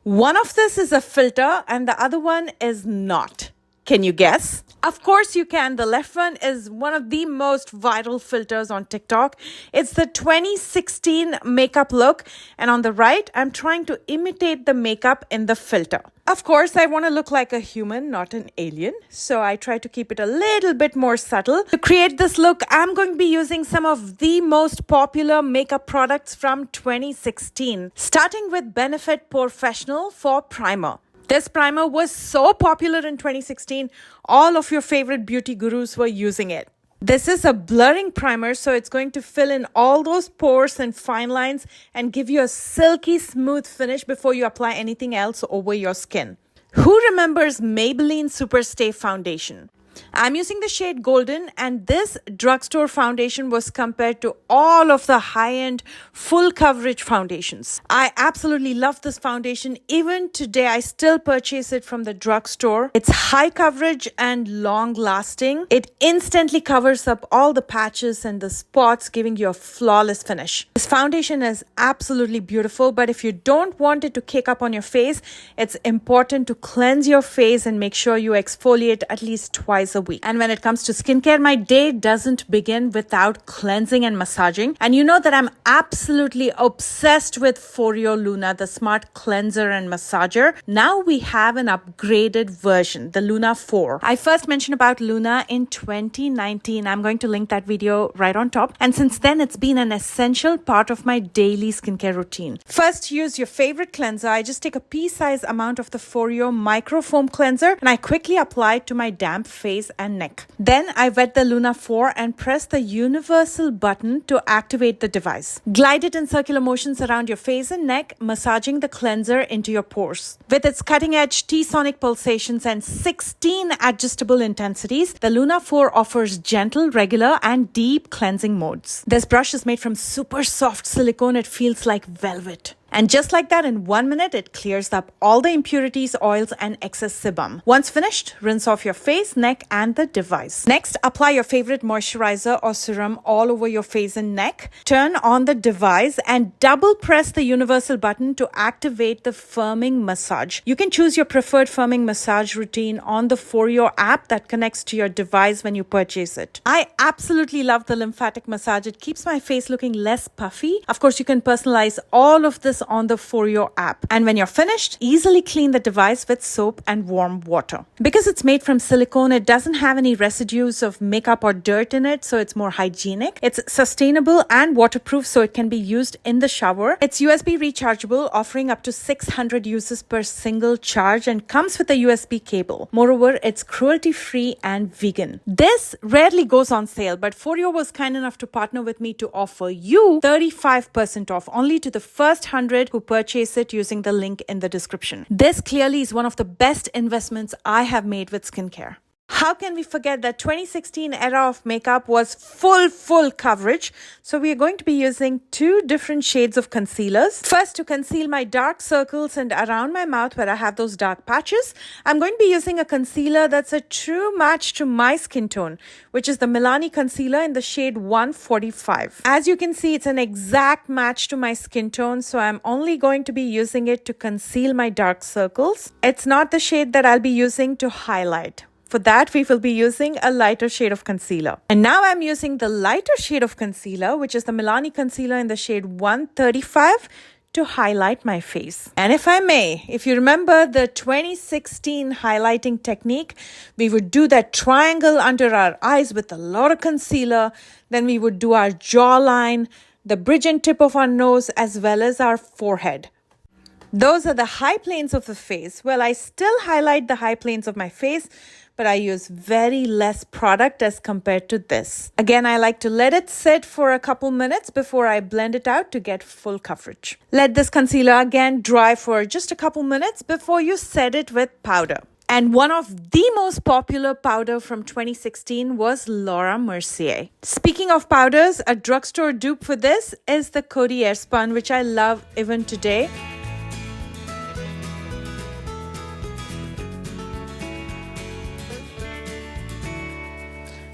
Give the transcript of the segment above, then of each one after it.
One of this is a filter and the other one is not. Can you guess? Of course you can. The left one is one of the most viral filters on TikTok. It's the 2016 makeup look. And on the right, I'm trying to imitate the makeup in the filter. Of course, I want to look like a human, not an alien. So I try to keep it a little bit more subtle. To create this look, I'm going to be using some of the most popular makeup products from 2016. Starting with Benefit Professional for Primer. This primer was so popular in 2016, all of your favorite beauty gurus were using it. This is a blurring primer, so it's going to fill in all those pores and fine lines and give you a silky smooth finish before you apply anything else over your skin. Who remembers Maybelline Superstay Foundation? I'm using the shade Golden, and this drugstore foundation was compared to all of the high-end full coverage foundations. I absolutely love this foundation. Even today, I still purchase it from the drugstore. It's high coverage and long lasting. It instantly covers up all the patches and the spots, giving you a flawless finish. This foundation is absolutely beautiful, but if you don't want it to kick up on your face, it's important to cleanse your face and make sure you exfoliate at least twice a week. And when it comes to skincare, my day doesn't begin without cleansing and massaging. And you know that I'm absolutely obsessed with Foreo Luna, the smart cleanser and massager. Now we have an upgraded version, the Luna 4. I first mentioned about Luna in 2019. I'm going to link that video right on top. And since then, it's been an essential part of my daily skincare routine. First, use your favorite cleanser. I just take a pea-sized amount of the Foreo microfoam cleanser and I quickly apply it to my damp face and neck. Then I wet the Luna 4 and press the universal button to activate the device. Glide it in circular motions around your face and neck, massaging the cleanser into your pores. With its cutting-edge T-sonic pulsations and 16 adjustable intensities, the Luna 4 offers gentle, regular, and deep cleansing modes. This brush is made from super soft silicone. It feels like velvet. And just like that, in 1 minute, it clears up all the impurities, oils, and excess sebum. Once finished, rinse off your face, neck, and the device. Next, apply your favorite moisturizer or serum all over your face and neck. Turn on the device and double press the universal button to activate the firming massage. You can choose your preferred firming massage routine on the Foreo app that connects to your device when you purchase it. I absolutely love the lymphatic massage. It keeps my face looking less puffy. Of course, you can personalize all of this on the Foreo app. And when you're finished, easily clean the device with soap and warm water. Because it's made from silicone, it doesn't have any residues of makeup or dirt in it, so it's more hygienic. It's sustainable and waterproof, so it can be used in the shower. It's USB rechargeable, offering up to 600 uses per single charge, and comes with a USB cable. Moreover, it's cruelty-free and vegan. This rarely goes on sale, but Foreo was kind enough to partner with me to offer you 35% off only to the first 100 who purchase it using the link in the description. This clearly is one of the best investments I have made with skincare. How can we forget that 2016 era of makeup was full coverage? So we are going to be using two different shades of concealers. First, to conceal my dark circles and around my mouth where I have those dark patches, I'm going to be using a concealer that's a true match to my skin tone, which is the Milani concealer in the shade 145. As you can see, it's an exact match to my skin tone, so I'm only going to be using it to conceal my dark circles. It's not the shade that I'll be using to highlight. For that, we will be using a lighter shade of concealer. And now I'm using the lighter shade of concealer, which is the Milani concealer in the shade 135, to highlight my face. And if I may, if you remember the 2016 highlighting technique, we would do that triangle under our eyes with a lot of concealer. Then we would do our jawline, the bridge and tip of our nose, as well as our forehead. Those are the high planes of the face. Well, I still highlight the high planes of my face, but I use very less product as compared to this. Again, I like to let it sit for a couple minutes before I blend it out to get full coverage. Let this concealer again dry for just a couple minutes before you set it with powder. And one of the most popular powder from 2016 was Laura Mercier. Speaking of powders, a drugstore dupe for this is the Coty Airspun, which I love even today.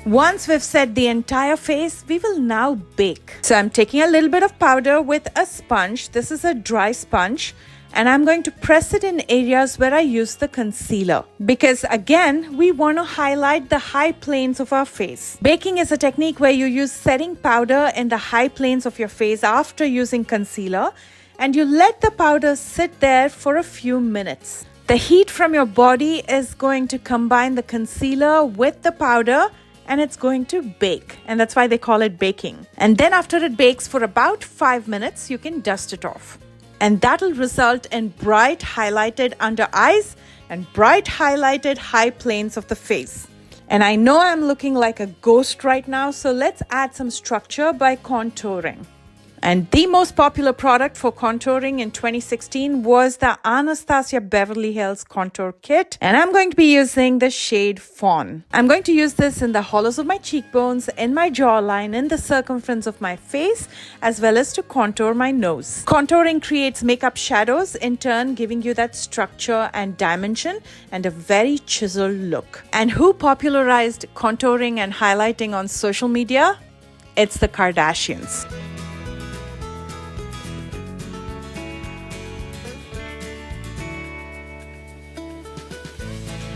Once we've set the entire face, we will now bake. So I'm taking a little bit of powder with a sponge. This is a dry sponge. and I'm going to press it in areas where I use the concealer. Because again, we want to highlight the high planes of our face. Baking is a technique where you use setting powder in the high planes of your face after using concealer, and you let the powder sit there for a few minutes. The heat from your body is going to combine the concealer with the powder, and it's going to bake, and that's why they call it baking. And then after it bakes for about 5 minutes, you can dust it off. And that'll result in bright highlighted under eyes and bright highlighted high planes of the face. And I know I'm looking like a ghost right now, so let's add some structure by contouring. And the most popular product for contouring in 2016 was the Anastasia Beverly Hills Contour Kit. And I'm going to be using the shade Fawn. I'm going to use this in the hollows of my cheekbones, in my jawline, in the circumference of my face, as well as to contour my nose. Contouring creates makeup shadows, in turn giving you that structure and dimension and a very chiseled look. And who popularized contouring and highlighting on social media? It's the Kardashians.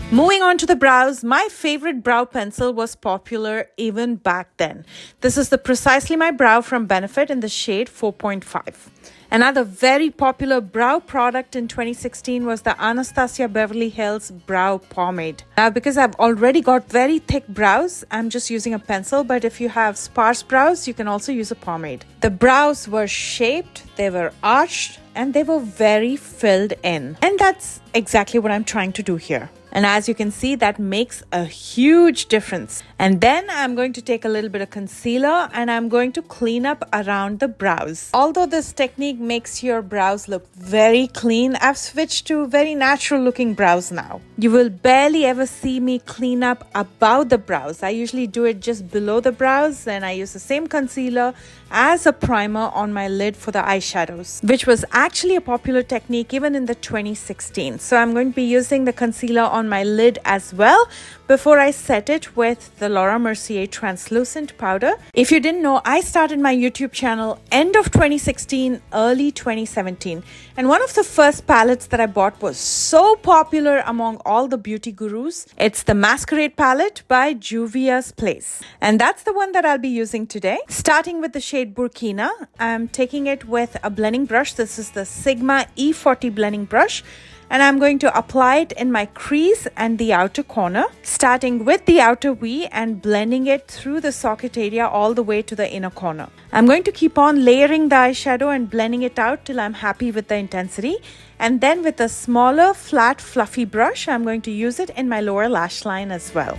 Moving on to the brows, my favorite brow pencil was popular even back then. This is the Precisely My Brow from Benefit in the shade 4.5. Another very popular brow product in 2016 was the Anastasia Beverly Hills Brow Pomade. Now, because I've already got very thick brows, I'm just using a pencil, but if you have sparse brows, you can also use a pomade. The brows were shaped, they were arched, and they were very filled in. And that's exactly what I'm trying to do here. And as you can see, that makes a huge difference. And then I'm going to take a little bit of concealer and I'm going to clean up around the brows. Although this technique makes your brows look very clean, I've switched to very natural looking brows now. You will barely ever see me clean up above the brows. I usually do it just below the brows, and I use the same concealer as a primer on my lid for the eyeshadows, which was actually a popular technique even in the 2016. So I'm going to be using the concealer on my lid as well before I set it with the Laura Mercier translucent powder. If you didn't know, I started my YouTube channel end of 2016, early 2017. And one of the first palettes that I bought was so popular among all the beauty gurus. It's the Masquerade palette by Juvia's Place. And that's the one that I'll be using today. Starting with the shade Burkina, I'm taking it with a blending brush. This is the Sigma E40 blending brush. And I'm going to apply it in my crease and the outer corner, starting with the outer V and blending it through the socket area all the way to the inner corner. I'm going to keep on layering the eyeshadow and blending it out till I'm happy with the intensity. And then with a smaller, flat, fluffy brush, I'm going to use it in my lower lash line as well.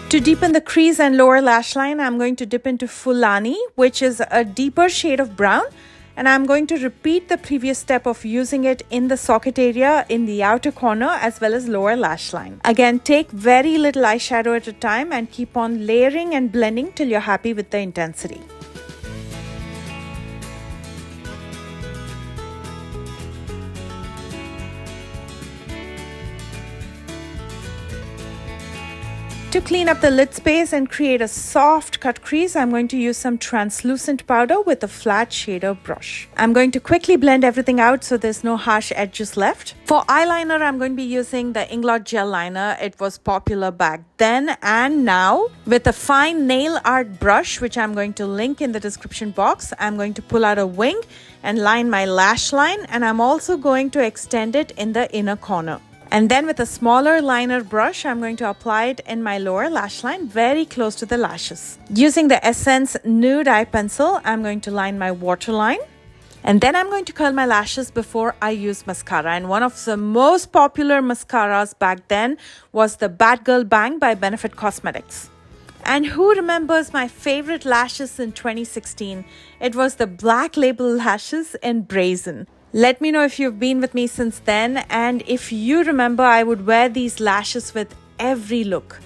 To deepen the crease and lower lash line, I'm going to dip into Fulani, which is a deeper shade of brown. And I'm going to repeat the previous step of using it in the socket area, in the outer corner, as well as lower lash line. Again, take very little eyeshadow at a time and keep on layering and blending till you're happy with the intensity. To clean up the lid space and create a soft cut crease, I'm going to use some translucent powder with a flat shader brush. I'm going to quickly blend everything out so there's no harsh edges left. For eyeliner, I'm going to be using the Inglot gel liner. It was popular back then and now. With a fine nail art brush, which I'm going to link in the description box, I'm going to pull out a wing and line my lash line, and I'm also going to extend it in the inner corner. And then with a smaller liner brush, I'm going to apply it in my lower lash line, very close to the lashes. Using the Essence Nude Eye Pencil, I'm going to line my waterline. And then I'm going to curl my lashes before I use mascara. And one of the most popular mascaras back then was the Bad Girl Bang by Benefit Cosmetics. And who remembers my favorite lashes in 2016? It was the Black Label lashes in Brazen. Let me know if you've been with me since then, and if you remember, I would wear these lashes with every look.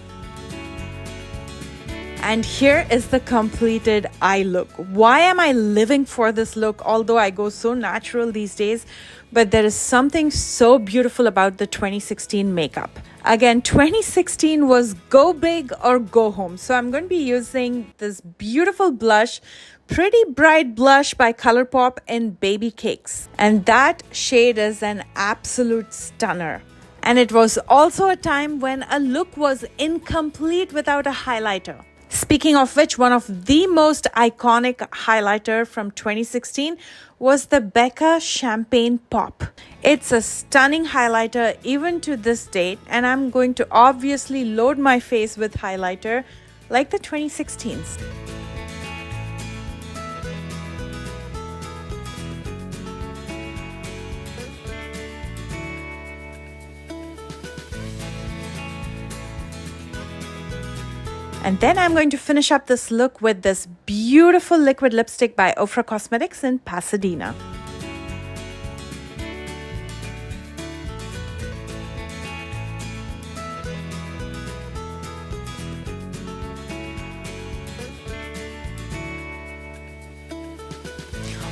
And here is the completed eye look. Why am I living for this look? Although I go so natural these days, but there is something so beautiful about the 2016 makeup. Again, 2016 was go big or go home. So I'm going to be using this beautiful blush Pretty Bright Blush by ColourPop in Baby Cakes. And that shade is an absolute stunner. And it was also a time when a look was incomplete without a highlighter. Speaking of which, one of the most iconic highlighter from 2016 was the Becca Champagne Pop. It's a stunning highlighter even to this date, and I'm going to obviously load my face with highlighter like the 2016s. And then I'm going to finish up this look with this beautiful liquid lipstick by Ofra Cosmetics in Pasadena.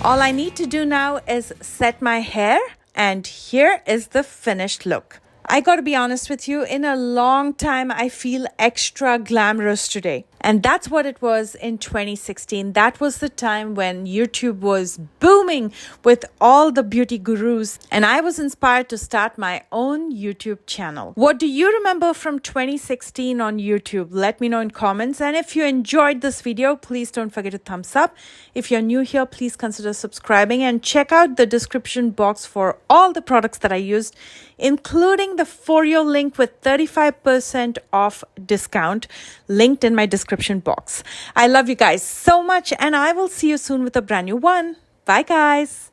All I need to do now is set my hair, and here is the finished look. I gotta be honest with you, in a long time, I feel extra glamorous today. And that's what it was in 2016. That was the time when YouTube was booming with all the beauty gurus. And I was inspired to start my own YouTube channel. What do you remember from 2016 on YouTube? Let me know in comments. And if you enjoyed this video, please don't forget to thumbs up. If you're new here, please consider subscribing and check out the description box for all the products that I used, including the For You link with 35% off discount linked in my description box. I love you guys so much, and I will see you soon with a brand new one. Bye guys.